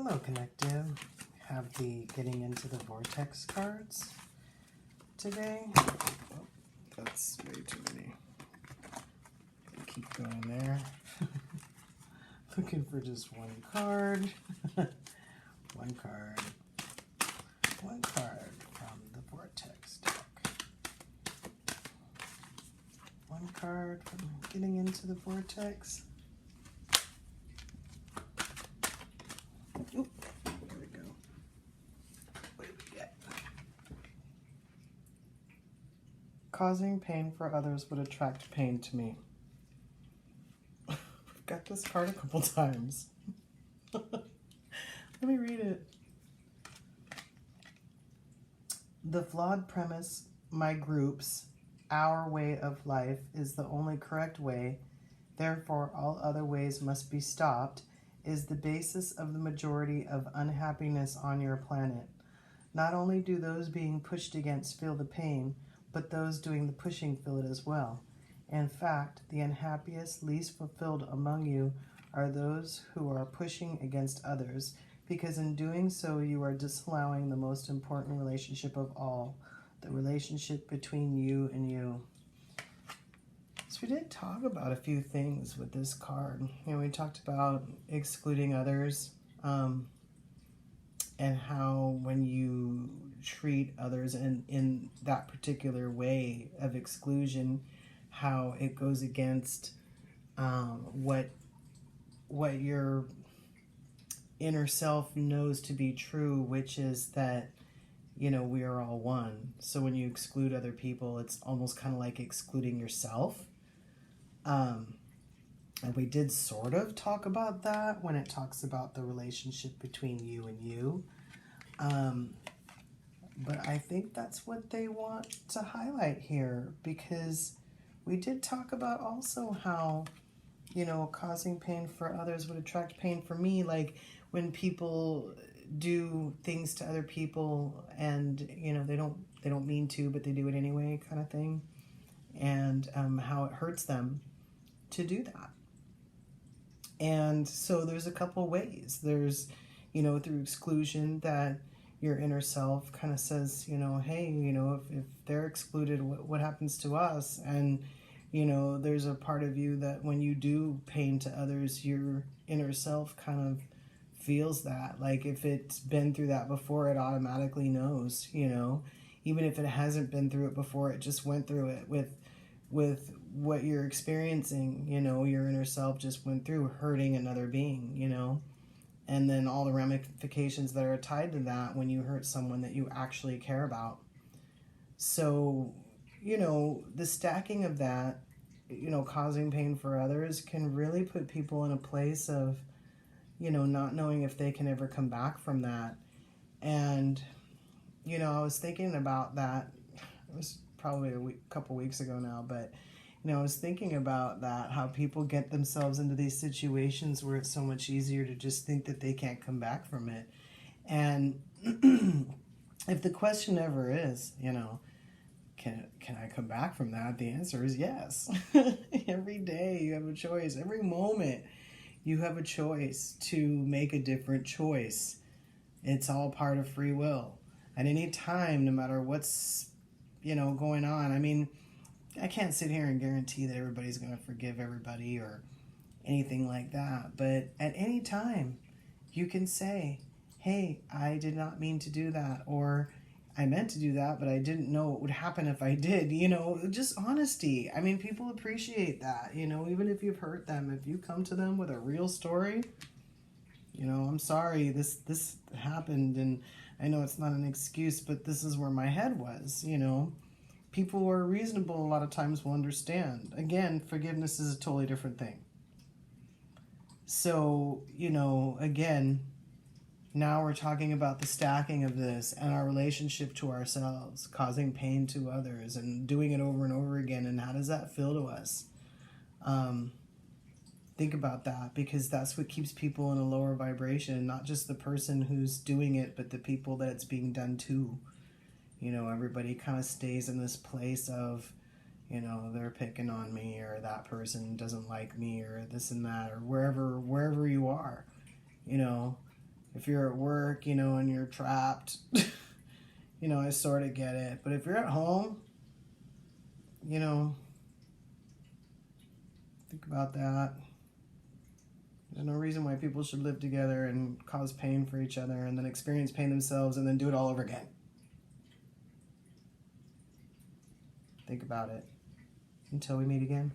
Hello, Connective. We have the Getting Into the Vortex cards today. Oh, that's way too many. Keep going there. Looking for just one card. One card. One card from the Vortex deck. One card from Getting Into the Vortex. Oop, there we go. What did we get? Causing pain for others would attract pain to me. We've got this card a couple times. Let me read it. The flawed premise, my group's, our way of life is the only correct way, therefore all other ways must be stopped, is the basis of the majority of unhappiness on your planet. Not only do those being pushed against feel the pain, but those doing the pushing feel it as well. In fact, the unhappiest, least fulfilled among you are those who are pushing against others, because in doing so you are disallowing the most important relationship of all, the relationship between you and you. So we did talk about a few things with this card. You know, we talked about excluding others, and how when you treat others in that particular way of exclusion, how it goes against what your inner self knows to be true, which is that, you know, we are all one. So when you exclude other people, it's almost kind of like excluding yourself. And we did sort of talk about that when it talks about the relationship between you and you. But I think that's what they want to highlight here, because we did talk about also how, you know, causing pain for others would attract pain for me. Like when people do things to other people and, you know, they don't mean to, but they do it anyway, kind of thing. And how it hurts them to do that. And so there's a couple ways. There's, you know, through exclusion, that your inner self kind of says, you know, hey, you know, if they're excluded, what happens to us? And, you know, there's a part of you that when you do pain to others, your inner self kind of feels that. Like if it's been through that before, it automatically knows, you know, even if it hasn't been through it before, it just went through it with what you're experiencing. You know, your inner self just went through hurting another being, you know, and then all the ramifications that are tied to that when you hurt someone that you actually care about. So, you know, the stacking of that, you know, causing pain for others can really put people in a place of, you know, not knowing if they can ever come back from that. And, you know, I was thinking about that. It was probably a couple weeks ago now, but, you know, I was thinking about that, how people get themselves into these situations where it's so much easier to just think that they can't come back from it. And if the question ever is, you know, can I come back from that? The answer is yes. Every day you have a choice. Every moment you have a choice to make a different choice. It's all part of free will. At any time, no matter what's, you know, going on. I mean, I can't sit here and guarantee that everybody's going to forgive everybody or anything like that. But at any time, you can say, hey, I did not mean to do that. Or I meant to do that, but I didn't know what would happen if I did. You know, just honesty. I mean, people appreciate that. You know, even if you've hurt them, if you come to them with a real story, you know, I'm sorry, this happened, and I know it's not an excuse, but this is where my head was, you know. People who are reasonable a lot of times will understand. Again, forgiveness is a totally different thing. So, you know, again, now we're talking about the stacking of this and our relationship to ourselves, causing pain to others and doing it over and over again. And how does that feel to us? Think about that, because that's what keeps people in a lower vibration, not just the person who's doing it, but the people that it's being done to. You know, everybody kind of stays in this place of, you know, they're picking on me, or that person doesn't like me, or this and that, or wherever you are, you know, If you're at work, you know, and you're trapped, you know, I sort of get it. But if you're at home, you know, think about that. There's no reason why people should live together and cause pain for each other and then experience pain themselves and then do it all over again. Think about it. Until we meet again.